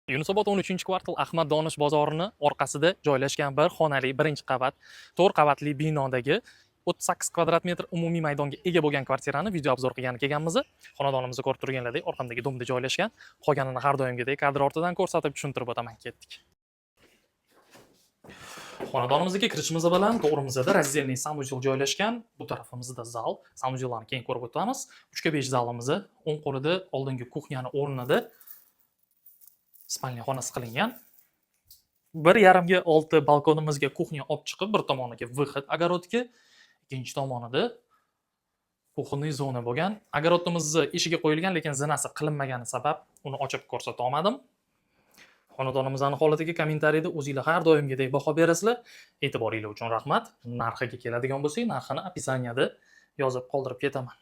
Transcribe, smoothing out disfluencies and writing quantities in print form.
Yunusobod 13-kvartal Ahmad Donish bozorini orqasida joylashgan bir xonali birinchi qavat 4 qavatli binodagi 38 kvadrat metr umumiy maydonga ega bo'lgan kvartirani video obzor qilgani kelganmiz. Xonadonimizni ko'rib turganlaridek orqamdagi domda joylashgan. Qolganini har doimgidek kadr ortidan ko'rsatib tushuntirib o'taman, ketdik. Xonadonimizga kirishimiz bilan to'g'rimizda razdelniy sanuzel joylashgan. Bu tarafimizda zal. Sanuzellarni keyin ko'rib o'tamiz. 3x5 zalimiz o'ng qo'lida oldingi kuxnyani o'rnida spalniya xonasi qilingan. 1,5 ga 6 balkonimizga kuxnya olib chiqib, bir tomoniga выход огородga, ikkinchi tomonida kuxonniy zona bo'lgan. Огородimizni eshigi qo'yilgan, lekin zinasi qilinmagani sabab uni ochib ko'rsata olmadim. Xonadonimizning holatiga kommentariyada o'zingizlar har doimgidek baho berasizlar. E'tiboringiz uchun rahmat. Narxiga keladigan bo'lsak, narxini opisaniyada yozib qoldirib ketaman.